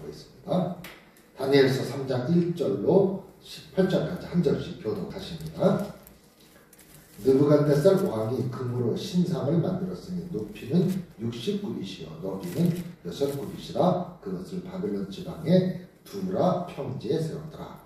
되어 있습니다. 다니엘서 3장 1절로 18절까지 한 절씩 교독하십니다. 느부갓네살 왕이 금으로 신상을 만들었으니 높이는 60구빗이요 너비는 6구빗이라 그것을 바벨론 지방의 두라 평지에 세웠더라.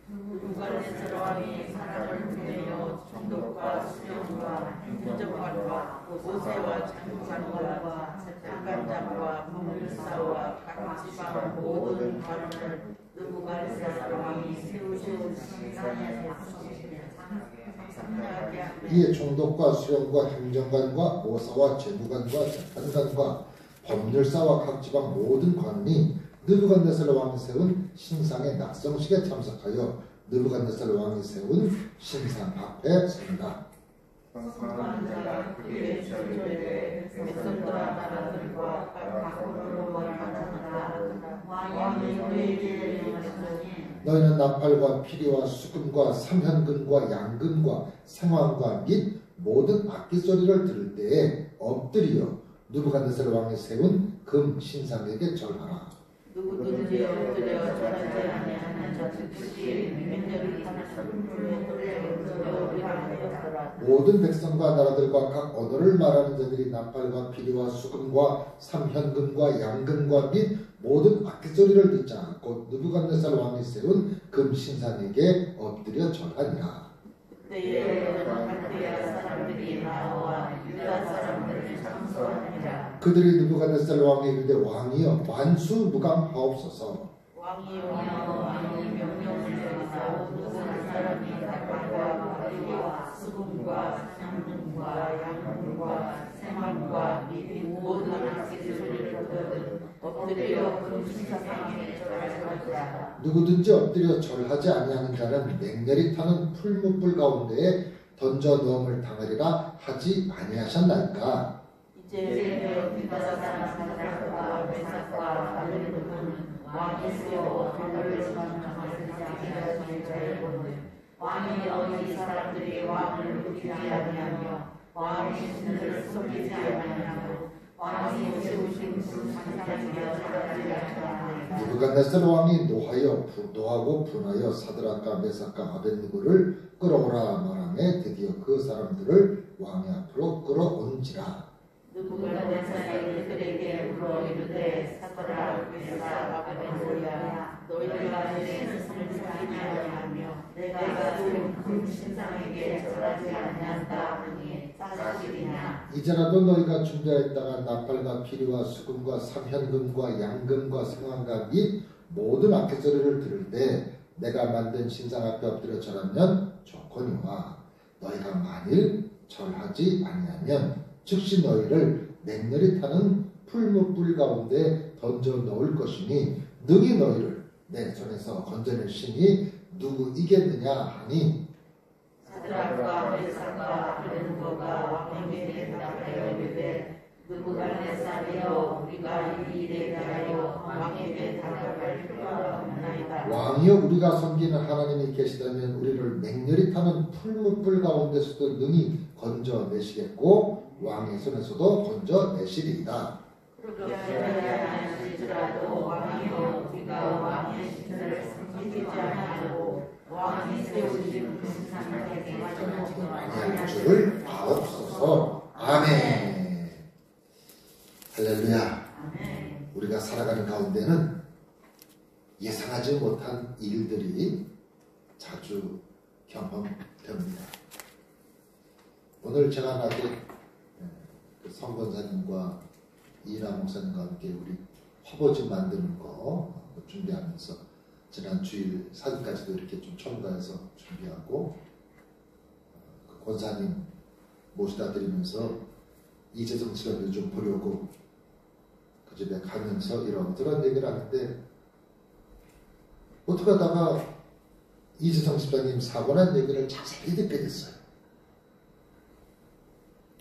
느부갓네살 왕이 사람을 보내어 총독과 수령과 행정관과 모세와 장관과 장관장과 법률사와 각 지방 모든 관원을 느부갓네살 왕이 세우신 신상에 이에 총독과 수령과 행정관과 모사와 재무관과 재판관과 법률사와 각 지방 모든 관원이 느부갓네살 왕이 세운 신상의 낙성식에 참석하여 느부갓네살 왕이 세운 신상 앞에 선다. 선관자가 그의 절대에 백성과 나라들과 각국으로 만나다 왕이 너희에게 명하시니 너희는 나팔과 피리와 수금과 삼현금과 양금과 생황과 및 모든 악기소리를 들을 때에 엎드려 느부갓네살 왕이 세운 금 신상에게 절하라. 누구든지 엎드려 절하지 아니하는 자 즉시 맹렬히 타는 불에 엎드려 위하였더라. 모든 백성과 나라들과 각 언어를 말하는 자들이 나팔과 피리와 수금과 삼현금과 양금과 및 모든 악기소리를 듣자 곧 느부갓네살 왕이 세운 금 신상에게 엎드려 절하니라. 그때에 갈대아 사람들이 나와 유다 사람들이 참소하니라. 그들이 느부갓네살 왕에게 이르되 왕이여 만수무강하옵소서. 왕이 명령을 내리사 모든 사람이 나팔과 피리와 수금과 삼현금과 양금과 생황과 및 모든 악기소리를 듣거든 엎드려 금 신상에 절할 것이라. 누구든지 엎드려 절하지 아니하는 자는 맹렬히 타는 풀무불 가운데에 던져 넣음을 당하리라 하지 아니하셨나이까. 이제 유다 사람 사드락과 메삭과 아벨느고는 왕이 세워 돌을 전망하는 자기가 자유로운데 왕이 너희 사람들이 왕을 높이지 아니하며 왕의 신을 섬기지 아니하고 왕이 세우신 그 신상에 절하지 아니하나이까. 느부갓네살 왕이 노하고 분하여 사드락과 메삭과 아벳느고를 끌어오라 말하며 드디어 그 사람들을 왕의 앞으로 끌어온지라. 느부갓네살이 그들에게 물어 이르되 사드락 메삭 아벳느고야 너희가 내 스승을 섬기지 아니하며 내가 세운 그 신상에게 절하지 아니한다 하니 사실이냐. 이제라도 너희가 준비하였다가 나팔과 피리와 수금과 삼현금과 양금과 생황과 및 모든 악기소리를 들을 때 내가 만든 신상 앞에 엎드려 절하면 좋거니와 너희가 만일 절하지 아니하면 즉시 너희를 맹렬히 타는 풀무불 가운데 던져 넣을 것이니 능히 너희를 내 손에서 건져낼 신이 누구이겠느냐 하니 사드락과 메삭과 아벳느고가 왕에게 대답하여 이르되 느부갓네살이여 우리가 이 일에 대하여 왕에게 대답할 필요가 없나이다. 왕이여 우리가 섬기는 하나님이 계시다면 우리를 맹렬히 타는 풀무불 가운데서도 능히 건져내시겠고 왕의 손에서도 건져내시리이다. 그렇게 하시더라도 왕이여 우리가 왕의 신을 섬기지 아니하고 왕이 세우신 그 신상을 행하지 아니할 줄을 아옵소서. 아멘. 할렐루야. 아멘. 우리가 살아가는 가운데는 예상하지 못한 일들이 자주 경험됩니다. 오늘 제가 낮에 성권사님과 이인하 목사님과 함께 우리 화보집 만드는 거 준비하면서 지난 주일 사진까지도 이렇게 좀 첨가해서 준비하고 그 권사님 모시다 드리면서 이재성 씨가 좀 보려고 그 집에 가면서 이런저런 얘기를 하는데 어떻게 하다가 이재성 집사님 사고 난 얘기를 자세히 듣게 됐어요.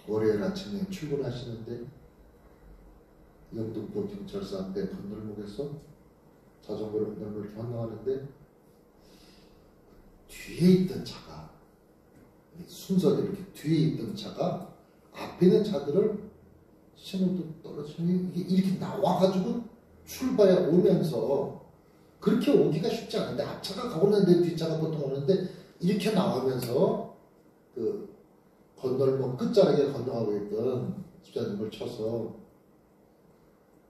월요일 아침에 출근하시는데 영등포 경찰서 앞에 건널목에서 자전거를 건널목을 건너가는데 뒤에 있던 차가 순서대로 이렇게 뒤에 있던 차가 앞에 있는 차들을 신호도 떨어지니 이게 이렇게 나와가지고 출발해 오면서 그렇게 오기가 쉽지 않은데 앞차가 가고 있는데 뒷차가 보통 오는데 이렇게 나오면서 그 건널목 끝자락에 건너가고 있던 집사님을 쳐서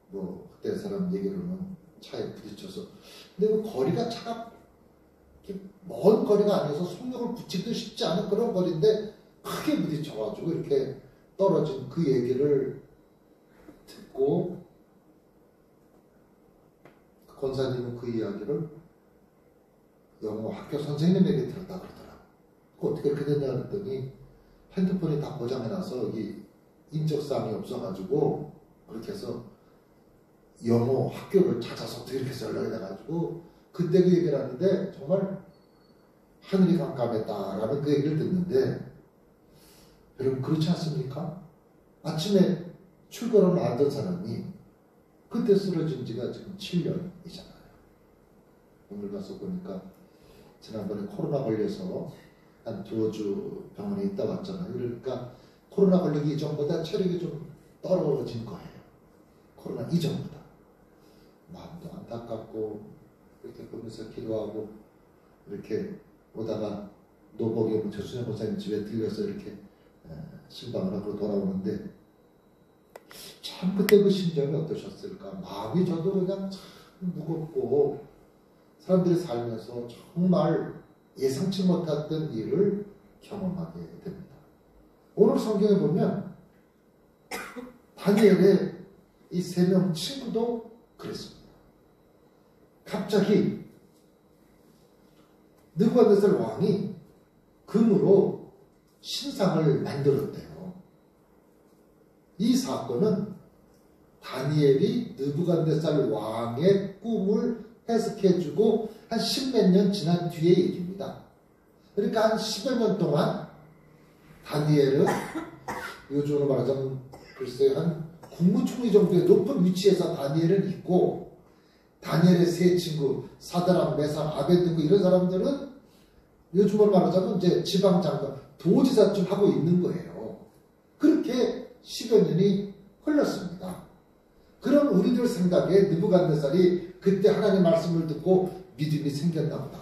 뭐 그때 사람 얘기로는 차에 부딪혀서 근데 그 거리가 차가 먼 거리가 아니어서 속력을 붙이기도 쉽지 않은 그런 거리인데 크게 부딪혀가지고 이렇게 떨어진 그 얘기를 듣고 그 권사님은 그 이야기를 영어 학교 선생님에게 들었다 그러더라고. 그 어떻게 그렇게 됐냐 그랬더니 핸드폰이 다 고장해놔서 이 인적사항이 없어가지고 그렇게 해서 영어 학교를 찾아서 이렇게 해서 연락이 돼가지고 그때 그 얘기를 하는데 정말 하늘이 깜깜했다라는 그 얘기를 듣는데 여러분 그렇지 않습니까? 아침에 출근을 나왔던 사람이 그때 쓰러진 지가 지금 7년이잖아요. 오늘 가서 보니까 지난번에 코로나 걸려서 한 2주 병원에 있다 왔잖아요. 그러니까 코로나 걸리기 이전보다 체력이 좀 떨어진 거예요. 코로나 이전보다. 마음도 안타깝고 이렇게 보면서 기도하고 이렇게 오다가 노복이 조순영 목사님 집에 들려서 이렇게 신방을 하고 돌아오는데 참 그때 그 심정이 어떠셨을까? 마음이 저도 그냥 참 무겁고 사람들이 살면서 정말 예상치 못했던 일을 경험하게 됩니다. 오늘 성경에 보면 다니엘의 이 3명 친구도 그랬습니다. 갑자기 느부갓네살 왕이 금으로 신상을 만들었대요. 이 사건은 다니엘이 느부갓네살 왕의 꿈을 해석해주고 한 10몇 년 지난 뒤의 얘기입니다. 그러니까 한 10여 년 동안 다니엘은 요즘으로 말하자면 글쎄 한 국무총리 정도의 높은 위치에서 다니엘은 있고 다니엘의 세 친구 사드락, 메삭, 아벳느고 이런 사람들은 요즘으로 말하자면 이제 지방장관, 도지사쯤 하고 있는 거예요. 그렇게 10여 년이 흘렀습니다. 그럼 우리들 생각에 느부갓네살이 그때 하나님 말씀을 듣고 믿음이 생겼나 보다.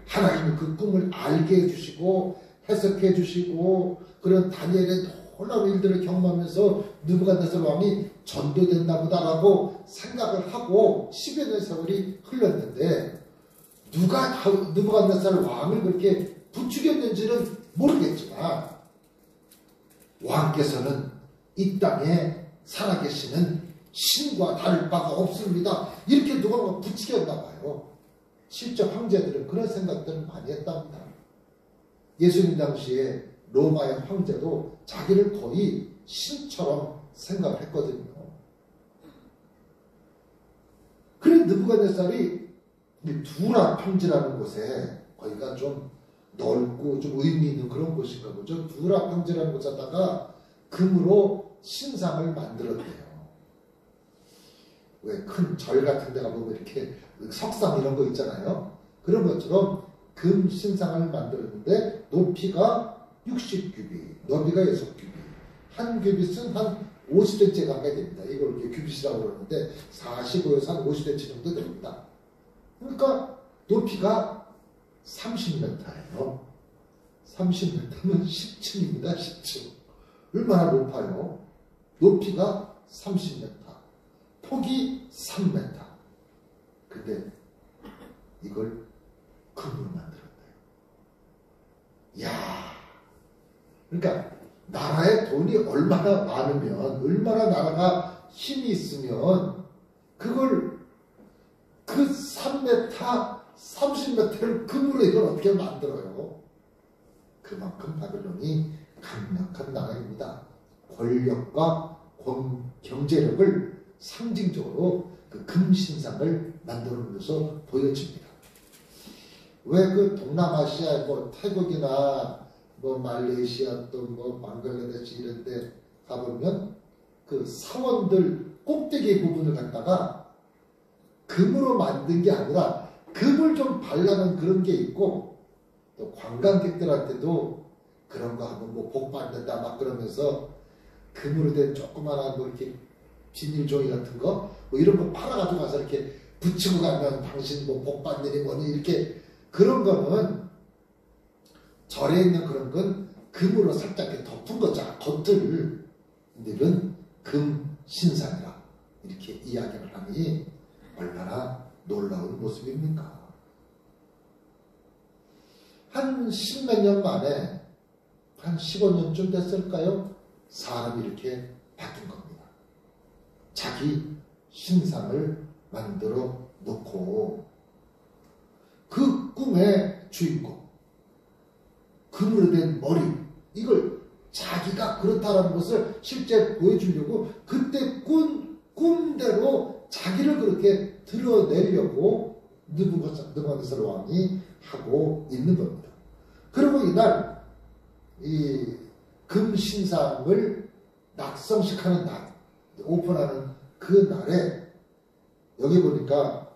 하나님이 그 꿈을 알게 해주시고 해석해 주시고 그런 다니엘의 놀라운 일들을 경험하면서 느부갓네살 왕이 전도됐나 보다라고 생각을 하고 10여 년의 세월이 흘렀는데 누가 느부갓네살 왕을 그렇게 부추겼는지는 모르겠지만 왕께서는 이 땅에 살아계시는 신과 다를 바가 없습니다. 이렇게 누가 부추겼나 봐요. 실제 황제들은 그런 생각들을 많이 했답니다. 예수님 당시에 로마의 황제도 자기를 거의 신처럼 생각했거든요. 그래 느부갓네살이 두라 평지라는 곳에 거기가 좀 넓고 좀 의미 있는 그런 곳인가 보죠. 두라 평지라는 곳에다가 금으로 신상을 만들었대요. 왜 큰 절 같은 데 가보면 이렇게 석상 이런 거 있잖아요. 그런 것처럼 금 신상을 만들었는데 높이가 60규빗, 너비가 6규빗, 한 규빗은 한 50cm 가까이 됩니다. 이걸 이렇게 규빗이라고 그러는데 45에서 한 50cm 정도 됩니다. 그러니까 높이가 30m예요. 30m면 10층입니다. 10층. 얼마나 높아요? 높이가 30m, 폭이 3m. 근데 이걸 금으로 만들었대요. 이야. 그러니까 나라에 돈이 얼마나 많으면 얼마나 나라가 힘이 있으면 그걸 그 3m, 30m를 금으로 이걸 어떻게 만들어요? 그만큼 바벨론이 강력한 나라입니다. 권력과 경제력을 상징적으로 그 금신상을 만들어내서 보여집니다. 왜 그 동남아시아 뭐 태국이나 뭐 말레이시아 또 뭐 방글라데시 이런 데 가보면 그 사원들 꼭대기 부분을 갖다가 금으로 만든 게 아니라 금을 좀 발라놓은 그런 게 있고 또 관광객들한테도 그런 거 하면 뭐 복 받는다 막 그러면서 금으로 된 조그마한 뭐 이렇게 비닐 종이 같은 거, 뭐 이런 거 팔아가지고 가서 이렇게 붙이고 가면 당신 뭐 복 받는 일이 뭐니 이렇게 그런 거는 절에 있는 그런 건 금으로 살짝 이렇게 덮은 거잖아. 겉을. 근데 이건 금 신상이라 이렇게 이야기를 하니 얼마나 놀라운 모습입니까? 한 10몇 년 만에 한 15년쯤 됐을까요? 사람이 이렇게 바뀐 겁니다. 자기 신상을 만들어 놓고 그 꿈의 주인공 금으로 된 머리 이걸 자기가 그렇다라는 것을 실제 보여주려고 그때 꿈대로 자기를 그렇게 드러내려고 느부갓네살 왕이 하고 있는 겁니다. 그리고 이날 이 금신상을 낙성식하는 날 오픈하는 그 날에 여기 보니까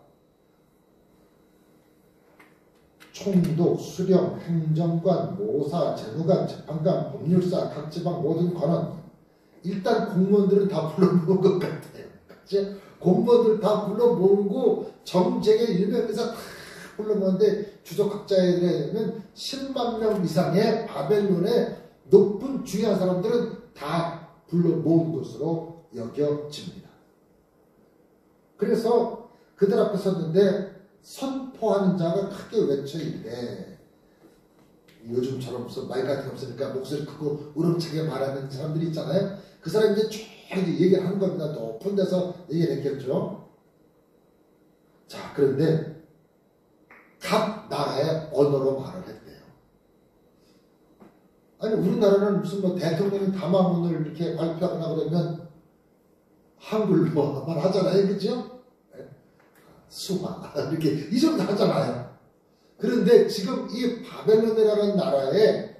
총독, 수령, 행정관, 모사, 재무관, 재판관, 법률사, 각 지방 모든 관원 일단 공무원들은 다 불러 모은 것 같아요. 그치? 공무원들 다 불러 모으고 정쟁의 일명에서 다 불러 모았는데 주석학자에 의하면 10만 명 이상의 바벨론의 높은 중요한 사람들은 다 불러 모은 것으로 여겨집니다. 그래서 그들 앞에 섰는데 선포하는 자가 크게 외쳐 이르되 요즘처럼 무슨 마이크 같은 게 없으니까 목소리 크고 우렁차게 말하는 사람들이 있잖아요. 그 사람이 이제 쭉 얘기를 하는 겁니다. 높은 데서 얘기를 했겠죠. 자, 그런데 각 나라의 언어로 말을 했대요. 아니 우리나라는 무슨 뭐 대통령이 담화문을 이렇게 발표하거나 그러면 한글로 말하잖아요. 그죠? 수화 이렇게 이 정도 하잖아요. 그런데 지금 이 바벨론이라는 나라에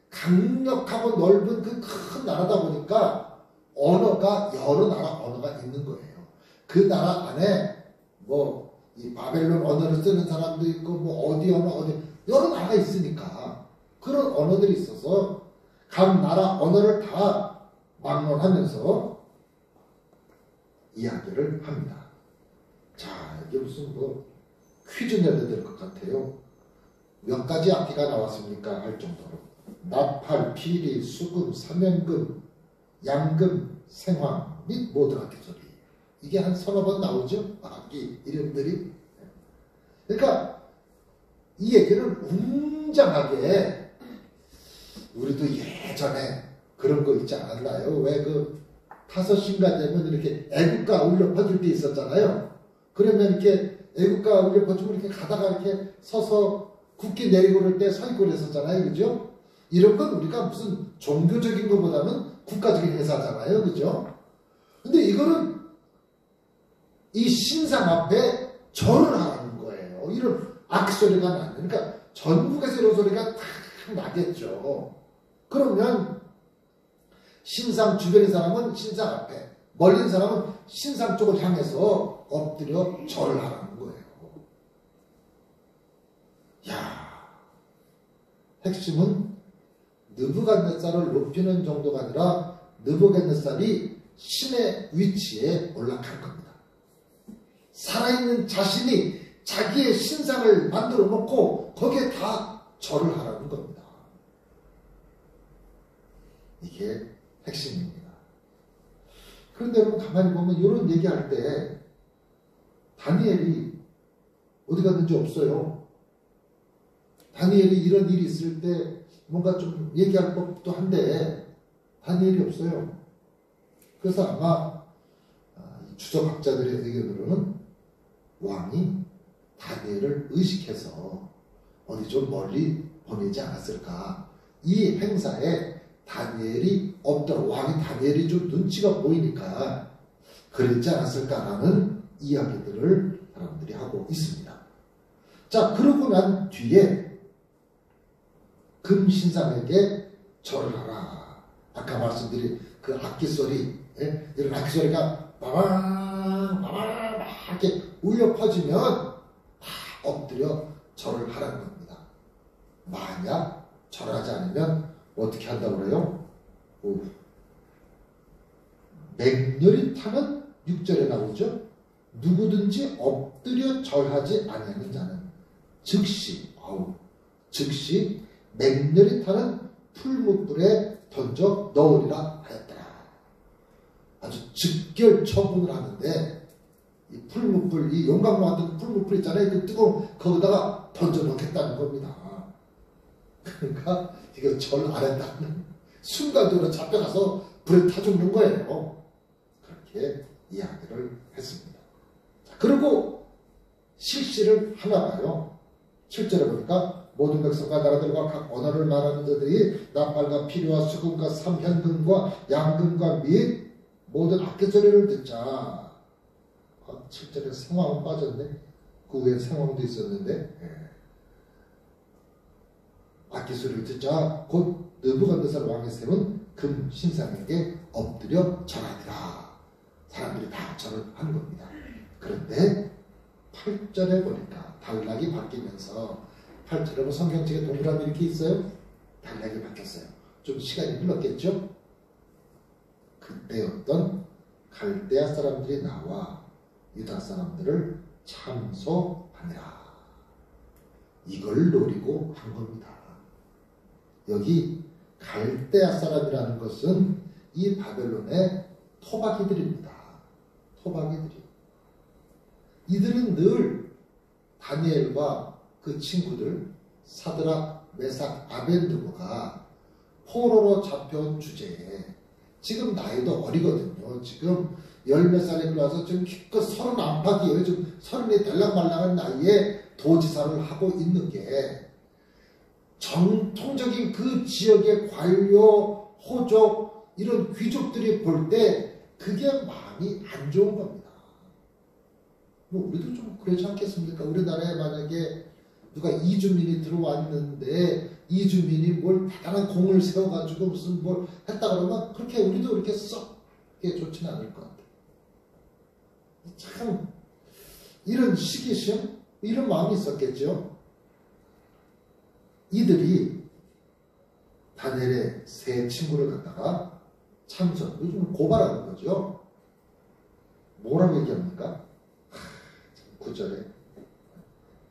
강력하고 넓은 그 큰 나라다 보니까 언어가 여러 나라 언어가 있는 거예요. 그 나라 안에 뭐 이 바벨론 언어를 쓰는 사람도 있고 뭐 어디 언어 어디 여러 나라가 있으니까 그런 언어들이 있어서 각 나라 언어를 다 막론하면서 이야기를 합니다. 자, 이게 무슨 뭐 퀴즈 내도 될 것 같아요. 몇 가지 앞뒤가 나왔습니까? 할 정도로. 나팔, 피리, 수금, 사면금, 양금, 생황 및 모든 악기소리. 이게 한 서너 번 나오죠? 악기 이름들이. 그러니까 이 얘기를 웅장하게 우리도 예전에 그런 거 있지 않았나요? 왜 그 5시인가 되면 이렇게 애국가 울려 퍼질 때 있었잖아요. 그러면 이렇게 애국가 울려 퍼지고 이렇게 가다가 이렇게 서서 국기 내리고 그럴 때 서 있고 그랬었잖아요. 그죠? 이런 건 우리가 무슨 종교적인 것보다는 국가적인 행사잖아요. 그죠? 근데 이거는 이 신상 앞에 절을 하는 거예요. 이런 악기 소리가 나요. 그러니까 전국에서 이런 소리가 탁 나겠죠. 그러면 신상 주변의 사람은 신상 앞에, 멀리 있는 사람은 신상 쪽을 향해서 엎드려 절을 하라는 거예요. 야, 핵심은 느부갓네살을 높이는 정도가 아니라 느부갓네살이 신의 위치에 올라간 겁니다. 살아있는 자신이 자기의 신상을 만들어 놓고 거기에 다 절을 하라는 겁니다. 이게 핵심입니다. 그런데 여러분 가만히 보면 이런 얘기할 때 다니엘이 어디 갔는지 없어요. 다니엘이 이런 일이 있을 때 뭔가 좀 얘기할 법도 한데 다니엘이 없어요. 그래서 아마 주석학자들의 의견으로는 왕이 다니엘을 의식해서 어디 좀 멀리 보내지 않았을까. 이 행사에 다니엘이 없더라. 왕이 다니엘이 좀 눈치가 보이니까 그랬지 않았을까라는 이야기들을 사람들이 하고 있습니다. 자, 그러고 난 뒤에 금신상에게 절을 하라. 아까 말씀드린 그 악기 소리, 이런 악기 소리가 빠방 빠방 이렇게 울려 퍼지면 다 엎드려 절을 하라는 겁니다. 만약 절하지 않으면 어떻게 한다고 그래요? 맹렬히 타는 6절에 나오죠. 누구든지 엎드려 절하지 아니하는 자는 즉시 맹렬히 타는 풀무불에 던져 넣으리라 하였더라. 아주 즉결 처분을 하는데 이 풀무불, 이 용광로 같은 풀무불 있잖아요. 그 뜨거운 거기다가 던져 넣겠다는 겁니다. 그러니까 이거 절 안 한다는 순간적으로 잡혀가서 불에 타 죽는 거예요. 그렇게 이야기를 했습니다. 자, 그리고 실시를 하나 봐요. 7절에 보니까 모든 백성과 나라들과 각 언어를 말하는 자들이 나팔과 피리와 수금과 삼현금과 양금과 및 모든 악기소리를 듣자. 7절에 생황은 빠졌네. 그 위에 생황도 있었는데 악기소리를 듣자 곧 느부갓네살 왕이 세운 금 신상에게 엎드려 절하리라. 사람들이 다 절을 하는 겁니다. 그런데 8절에 보니까 단락이 바뀌면서 8절에 성경책에 동그라미 이렇게 있어요. 단락이 바뀌었어요. 좀 시간이 흘렀겠죠? 그때 어떤 갈대아 사람들이 나와 유다 사람들을 참소하니라. 이걸 노리고 한 겁니다. 여기 갈대아 사람이라는 것은 이 바벨론의 토박이들입니다. 토박이들이. 이들은 늘 다니엘과 그 친구들 사드락, 메삭, 아벤느고가 포로로 잡혀온 주제에 지금 나이도 어리거든요. 지금 10몇 살에 들어와서 지금 기껏 30 안팎이에요. 지금 30이 될랑말랑한 나이에 도지사를 하고 있는 게 정통적인 그 지역의 관료, 호족, 이런 귀족들이 볼 때 그게 마음이 안 좋은 겁니다. 뭐 우리도 좀 그러지 않겠습니까? 우리나라에 만약에 누가 이주민이 들어왔는데 이주민이 뭘 대단한 공을 세워가지고 무슨 뭘 했다 그러면 그렇게 우리도 이렇게 썩 좋지는 않을 것 같아요. 참 이런 시기심, 이런 마음이 있었겠죠. 이들이 다니엘의 세 친구를 갖다가 참선, 요즘 고발하는 거죠. 뭐라고 얘기합니까? 9절에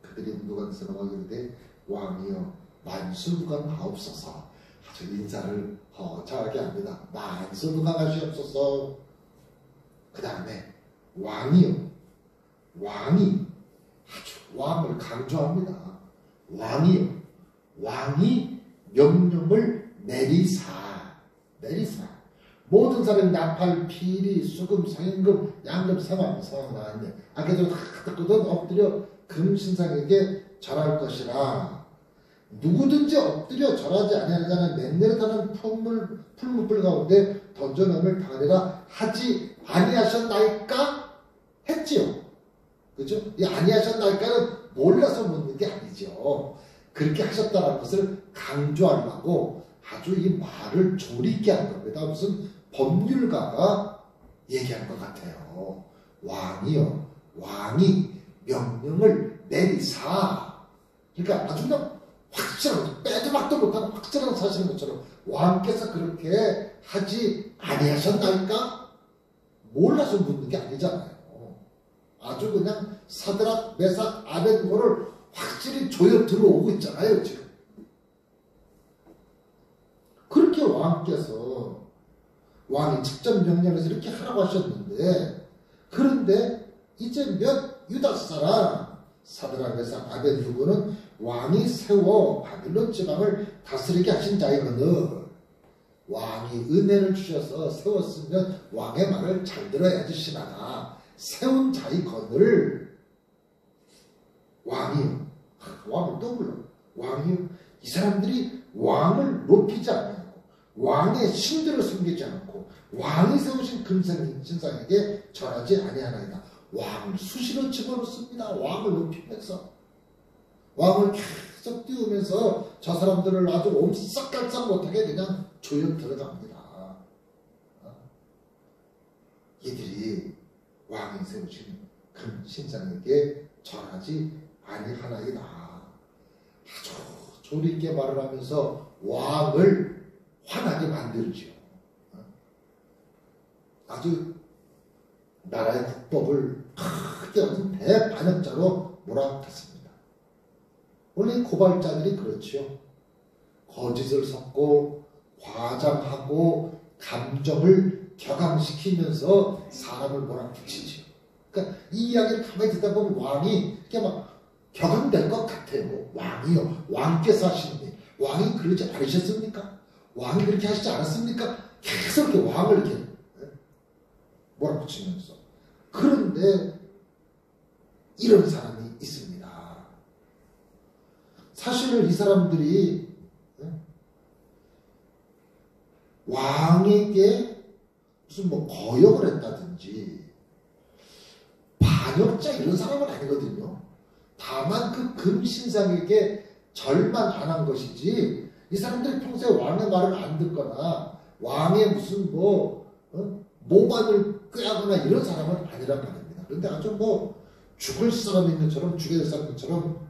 그들이 누가네살 왕에게 이르되 왕이여 만수무강하옵소서. 아주 인사를 허자하게 합니다. 만수무강하시옵소서. 그 다음에 왕이여, 왕이 아주 왕을 강조합니다. 왕이여, 왕이 명령을 내리사. 모든 사람이 나팔, 피리, 수금, 상임금, 양금, 상황 나왔는데 아까도 다 듣거든. 엎드려 금신상에게 절할 것이라. 누구든지 엎드려 절하지 아니하는 자는 맹렬히 타는 풀무불 가운데 던져넣음을 당하리라 하지 아니하셨나이까? 했지요. 그죠? 이 아니하셨나이까는 몰라서 묻는 게 아니죠. 그렇게 하셨다는 것을 강조하려고 아주 이 말을 조리게 한 겁니다. 무슨 법률가가 얘기한 것 같아요. 왕이요, 왕이 명령을 내리사. 그러니까 아주 그냥 확실한, 빼도 박도 못하는 확실한 사실인 것처럼 왕께서 그렇게 하지 아니하셨나니까? 몰라서 묻는 게 아니잖아요. 아주 그냥 사드락, 메삭, 아벤고를 확실히 조여 들어오고 있잖아요, 지금. 그렇게 왕이 직접 명령해서 이렇게 하라고 하셨는데, 그런데 이제 몇 유다 사람, 사드락, 메삭, 아벤누고는 왕이 세워 바빌론 지방을 다스리게 하신 자이거늘 왕이 은혜를 주셔서 세웠으면 왕의 말을 잘 들어야지 신하다. 세운 자이거늘 왕을 또 불러. 이 사람들이 왕을 높이지 않고 왕의 신들을 숨기지 않고 왕이 세우신 금신상에게 절하지 아니하나이다. 왕을 수시로 집어넣습니다. 왕을 높이면서 왕을 계속 띄우면서 저 사람들을 아주 옴싹깔싹 못하게 그냥 조여 들어갑니다. 이들이 왕이 세우신 금신상에게 절하지 아니하나이다. 아주 조리 있게 말을 하면서 왕을 화나게 만들죠. 아주 나라의 국법을 크게 무슨 대반역자로 몰아붙였습니다. 원래 고발자들이 그렇지요. 거짓을 섞고 과장하고 감정을 격앙시키면서 사람을 몰아붙이지요. 그러니까 이 이야기를 가만히 듣다 보면 왕이 이렇게 막 격앙될 것 같아요. 왕이요. 왕께서 하시는 일. 왕이 그러지 않으셨습니까? 왕이 그렇게 하시지 않았습니까? 계속 이렇게 왕을 이렇게 몰아붙이면서. 그런데 이런 사람이 있습니다. 사실 이 사람들이 왕에게 무슨 뭐 거역을 했다든지 반역자 이런 사람은 아니거든요. 다만 그 금신상에게 절만 안 한 것이지 이 사람들이 평소에 왕의 말을 안 듣거나 왕의 무슨 모반을 꾀하거나 이런 사람은 아니란 말입니다. 그런데 아주 죽을 사람인 것처럼 죽여야 될 사람처럼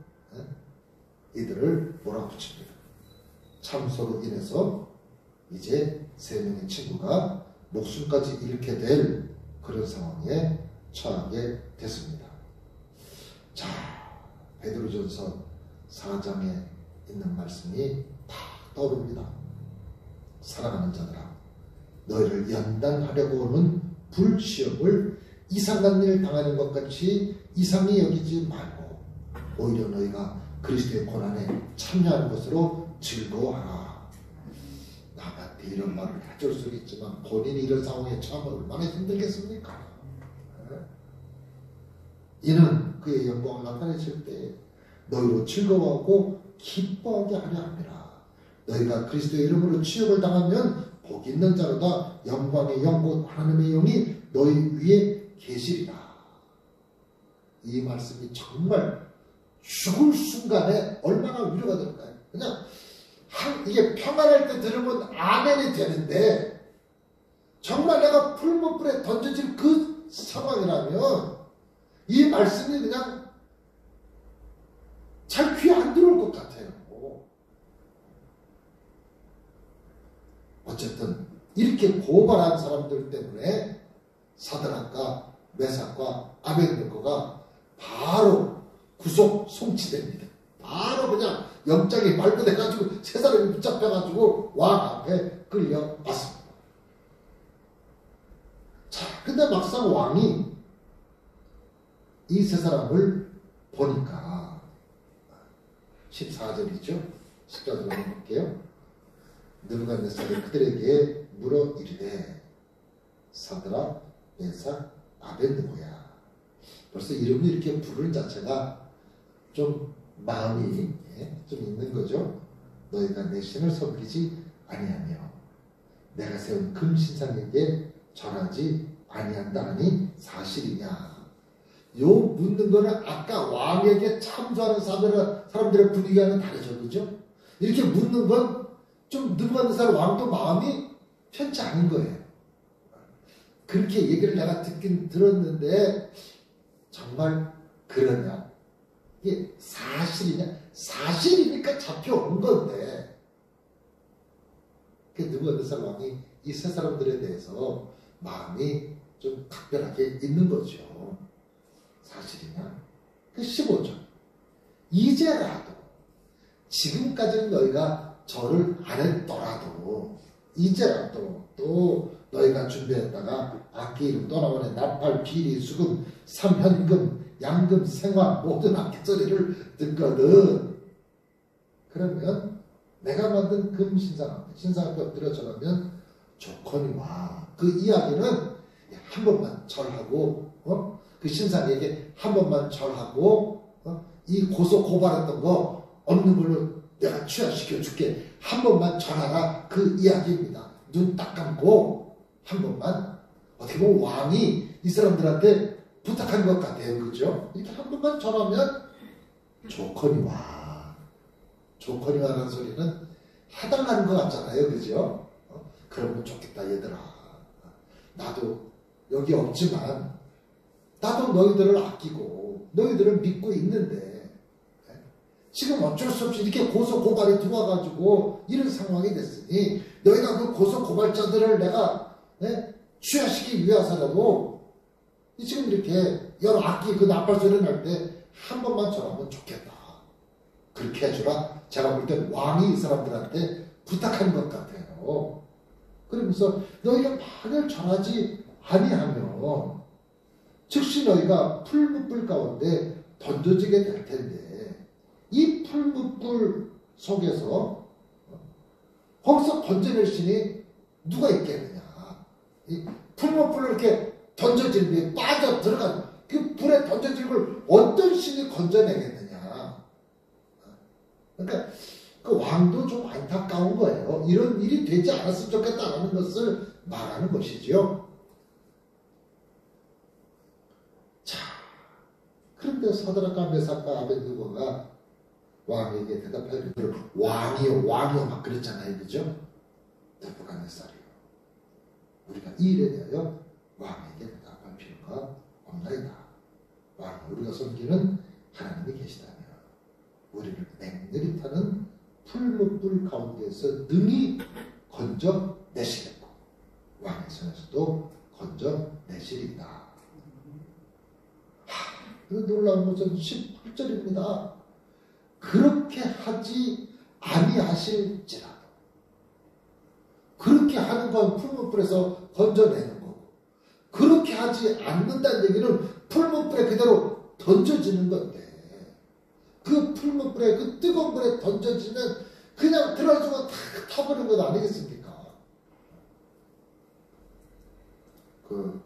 이들을 몰아붙입니다. 참소로 인해서 이제 세 명의 친구가 목숨까지 잃게 될 그런 상황에 처하게 됐습니다. 자, 베드로전서 4장에 있는 말씀이 다 떠오릅니다. 사랑하는 자들아, 너희를 연단하려고 오는 불시험을 이상한 일 당하는 것 같이 이상히 여기지 말고 오히려 너희가 그리스도의 고난에 참여하는 것으로 즐거워하라. 나한테 이런 말을 해줄 수 있지만 본인이 이런 상황에 처하면 얼마나 힘들겠습니까? 이는 그의 영광을 나타내실 때 너희로 즐거워하고 기뻐하게 하려 합니다. 너희가 그리스도의 이름으로 취업을 당하면 복 있는 자로다. 영광의 영 곧 하나님의 영이 너희 위에 계시리라. 이 말씀이 정말 죽을 순간에 얼마나 위로가 될까요? 그냥 이게 평안할 때 들으면 아멘이 되는데 정말 내가 풀무불에 던져질 그 상황이라면 이 말씀이 그냥 잘 귀에 안 들어올 것 같아요. 어쨌든 이렇게 고발한 사람들 때문에 사드락과 메삭과 아벳느고가 바로 구속 송치됩니다. 바로 그냥 영장이 발부돼가지고 세 사람이 붙잡혀가지고 왕 앞에 끌려왔습니다. 자, 근데 막상 왕이 이 세 사람을 보니까 14절이죠. 10절로 볼게요. 느부갓네살이 그들에게 물어 이르되 사드락, 메삭, 아벳느고야. 벌써 이름을 이렇게 부르는 자체가 좀 마음이 좀 있는 거죠. 너희가 내 신을 섬기지 아니하며 내가 세운 금신상에게 절하지 아니한다니 사실이냐. 요 묻는 거는 아까 왕에게 참조하는 사람들의 분위기와는 다르죠. 그죠? 이렇게 묻는 건 좀 느부갓네살 왕도 마음이 편치 않은 거예요. 그렇게 얘기를 내가 듣긴 들었는데 정말 그러냐? 이게 사실이냐? 사실이니까 잡혀온 건데 그 느부갓네살 왕이 이 세 사람들에 대해서 마음이 좀 각별하게 있는 거죠. 사실이냐? 그 15절. 이제라도 지금까지는 너희가 절을 안 했더라도 이제라도 또 너희가 준비했다가 악기 이름 떠나오네 나팔, 비리, 수금, 삼현금, 양금, 생화 모든 악기소리를 듣거든. 그러면 내가 만든 신상 앞에 엎드려 절하면 좋거니와. 그 이야기는 한 번만 절하고 그 신상에게 한 번만 절하고 이 고소 고발했던 거 없는 걸로 내가 취하시켜 줄게. 한 번만 절하라. 그 이야기입니다. 눈 딱 감고 한 번만. 어떻게 보면 왕이 이 사람들한테 부탁한 것 같아요. 그죠? 이렇게 한 번만 절하면 좋거니와. 좋거니와라는 소리는 해당하는 것 같잖아요. 그죠? 그러면 좋겠다 얘들아. 나도 여기 없지만 나도 너희들을 아끼고 너희들을 믿고 있는데 지금 어쩔 수 없이 이렇게 고소 고발이 들어와가지고 이런 상황이 됐으니 너희가 그 고소 고발자들을 내가 취하시기 위해서라도 지금 이렇게 여러 악기 그 나팔 소리 날 때 한 번만 전하면 좋겠다. 그렇게 해주라. 제가 볼 때 왕이 이 사람들한테 부탁한 것 같아요. 그러면서 너희가 만일 전하지 아니하면 즉시 너희가 풀무불 가운데 던져지게 될 텐데 이 풀무불 속에서 거기서 건져낼 신이 누가 있겠느냐. 이 풀무불을 이렇게 던져지는데 빠져 들어간 그 불에 던져지는 걸 어떤 신이 건져내겠느냐. 그러니까 그 왕도 좀 안타까운 거예요. 이런 일이 되지 않았으면 좋겠다는 것을 말하는 것이지요. 자, 그런데 사드락과 메삭과 아벳느고가 왕에게 대답하기를 왕이요 막 그랬잖아요. 그죠? 느부갓네살이요. 우리가 이 일에 대하여 왕에게 대답할 필요가 없나이다. 왕 우리가 섬기는 하나님이 계시다면 우리를 맹렬히 타는 풀무불 가운데서 능히 건져내시겠고 왕의 손에서도 건져내시리이다. 놀라운 것은 18절입니다. 그렇게 하지 아니하실지라도 그렇게 하는 건 풀무불에서 건져내는 거고 그렇게 하지 않는다는 얘기는 풀무불에 그대로 던져지는 건데 그 풀무불에 그 뜨거운 불에 던져지면 그냥 들어주고 다 타버리는 것 아니겠습니까? 그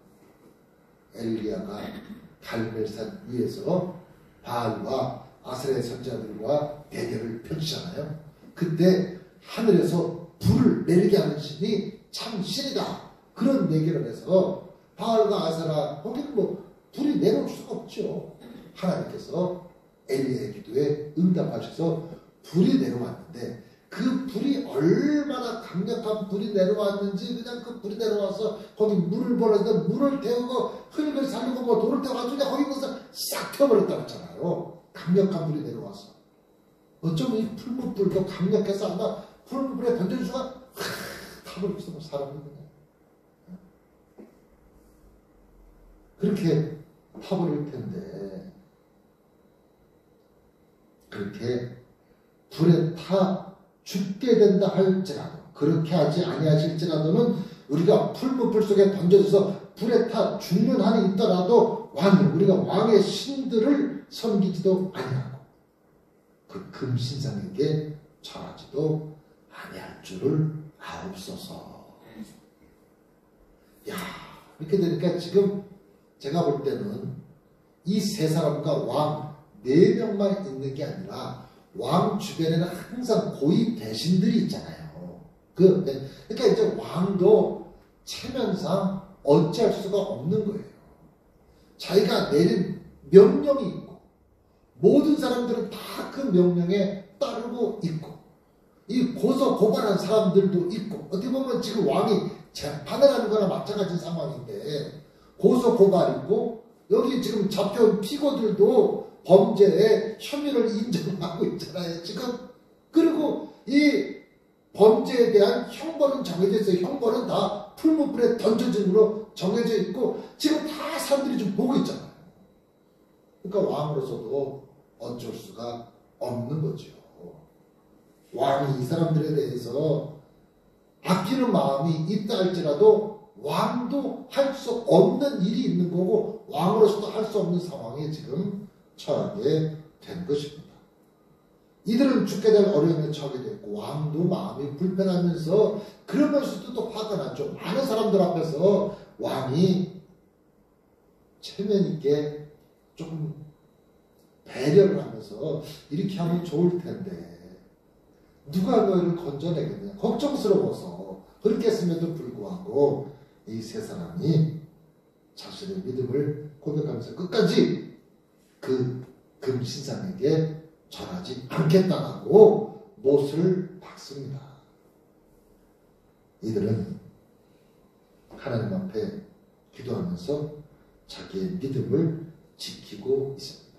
엘리야가 갈멜산 위에서 바알과 아스라엘 선지자들과 대결을 펼치잖아요. 그때 하늘에서 불을 내리게 하는 신이 참 신이다. 그런 얘기를 해서 바알과 아스라 거기는 뭐 불이 내려올 수가 없죠. 하나님께서 엘리야의 기도에 응답하셔서 불이 내려왔는데 그 불이 얼마나 강력한 불이 내려왔는지 그냥 그 불이 내려와서 거기 물을 벌어서 물을 태우고 흙을 살리고 뭐 돌을 태워가지고 그냥 거기 가서 싹 태워버렸다고 했잖아요. 강력한 불이 내려와서 어쩌면 이 풀무불도 강력해서 아마 풀무불에 던져주가 타버렸어 뭐 사람이 그냥 그렇게 타버릴 텐데 그렇게 불에 타 죽게 된다 할지라도 그렇게 하지 아니하실지라도는 우리가 풀무불 속에 던져져서 불에 타 죽는 한이 있더라도 왕은 우리가 왕의 신들을 섬기지도 아니하고 그 금신상에게 절하지도 아니할 줄을 아옵소서. 야 이렇게 되니까 지금 제가 볼 때는 이 세 사람과 왕 4명만 있는 게 아니라 왕 주변에는 항상 고위 대신들이 있잖아요. 그러니까 이제 왕도 체면상 어찌할 수가 없는 거예요. 자기가 내린 명령이 있고 모든 사람들은 다 그 명령에 따르고 있고 이 고소 고발한 사람들도 있고 어떻게 보면 지금 왕이 재판을 하는 거나 마찬가지 상황인데 고소 고발 있고 여기 지금 잡혀온 피고들도 범죄의 혐의를 인정하고 있잖아요. 지금 그리고 이 범죄에 대한 형벌은 정해져 있어요. 형벌은 다 풀무불에 던져짐으로 정해져 있고 지금 다 사람들이 좀 보고 있잖아요. 그러니까 왕으로서도 어쩔 수가 없는 거죠. 왕이 이 사람들에 대해서 아끼는 마음이 있다 할지라도 왕도 할 수 없는 일이 있는 거고 왕으로서도 할 수 없는 상황에 지금 처하게 된 것입니다. 이들은 죽게 될 어려움에 처하게 됐고 왕도 마음이 불편하면서 그러면서도 또 화가 났죠. 많은 사람들 앞에서 왕이 체면 있게 조금 배려를 하면서 이렇게 하면 좋을 텐데 누가 너희를 건져내겠냐 걱정스러워서 그렇게 했음에도 불구하고 이 세 사람이 자신의 믿음을 고백하면서 끝까지 그 금신상에게 절하지 않겠다고 못을 박습니다. 이들은 하나님 앞에 기도하면서 자기의 믿음을 지키고 있습니다.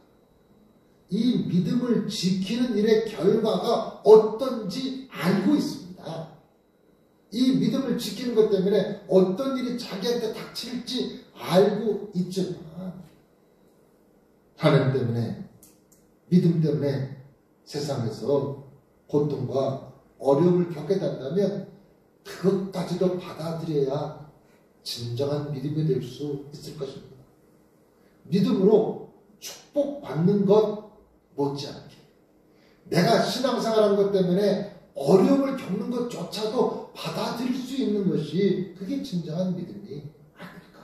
이 믿음을 지키는 일의 결과가 어떤지 알고 있습니다. 이 믿음을 지키는 것 때문에 어떤 일이 자기한테 닥칠지 알고 있지만 하나님 때문에, 믿음 때문에 세상에서 고통과 어려움을 겪게 된다면 그것까지도 받아들여야 진정한 믿음이 될 수 있을 것입니다. 믿음으로 축복받는 것 못지않게 내가 신앙생활하는 것 때문에 어려움을 겪는 것조차도 받아들일 수 있는 것이 그게 진정한 믿음이 아닐까.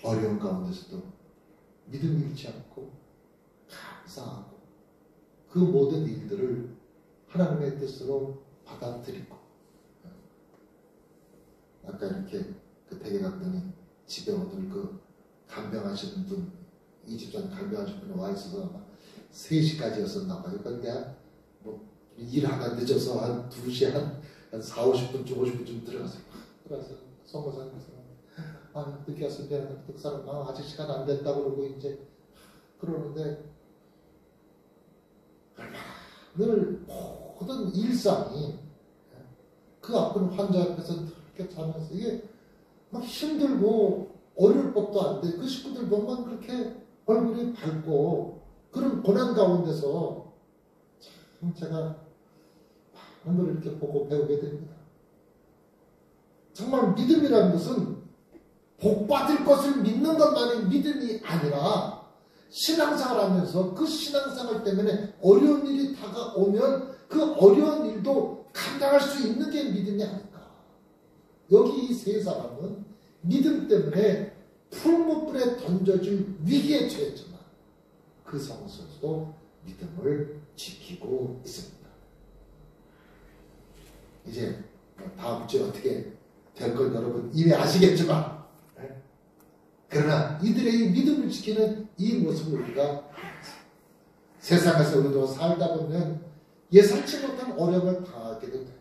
어려운 가운데서도 믿음 잃지 않고 감사하고 그 모든 일들을 하나님의 뜻으로 받아들이고, 아까 이렇게 그 댁에 갔더니 집에 오늘 그 간병하시는 분, 이 집사님 간병하시는 분이 와 있어서 아마 3시까지였었나 봐요. 그런데 뭐 일하다 늦어서 한 2시 한 4, 50분쯤 50분쯤 들어가서 송고사님께서 늦게 왔으면 되는데 그 사람 아직 시간 안 됐다고 그러고 이제 그러는데 늘 모든 일상이 그 아픈 환자 앞에서 이렇게 자면서 이게 막 힘들고 어려울 법도 안 돼. 그 식구들 보면 그렇게 얼굴이 밝고 그런 고난 가운데서 참 제가 많은 걸 이렇게 보고 배우게 됩니다. 정말 믿음이라는 것은 복받을 것을 믿는 것만이 믿음이 아니라 신앙생활 하면서 그 신앙생활 때문에 어려운 일이 다가오면 그 어려운 일도 감당할 수 있는 게 믿음이 아닐까. 여기 이 세 사람은 믿음 때문에 풀무불에 던져질 위기에 처했지만 그 상황에서도 믿음을 지키고 있습니다. 이제 다음 주에 어떻게 될 건 여러분 이미 아시겠지만, 그러나 이들의 이 믿음을 지키는 이 모습을 우리가 세상에서 우리도 살다 보면 예상치 못한 어려움을 당하게도 되고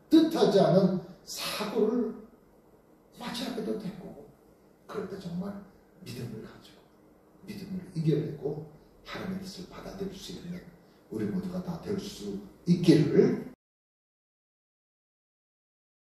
뜻하지 않은 사고를 맞이하게도 되고, 그럴 때 정말 믿음을 가지고 믿음을 이겨내고 하나님의 뜻을 받아들일 수 있는 우리 모두가 다 될 수 있기를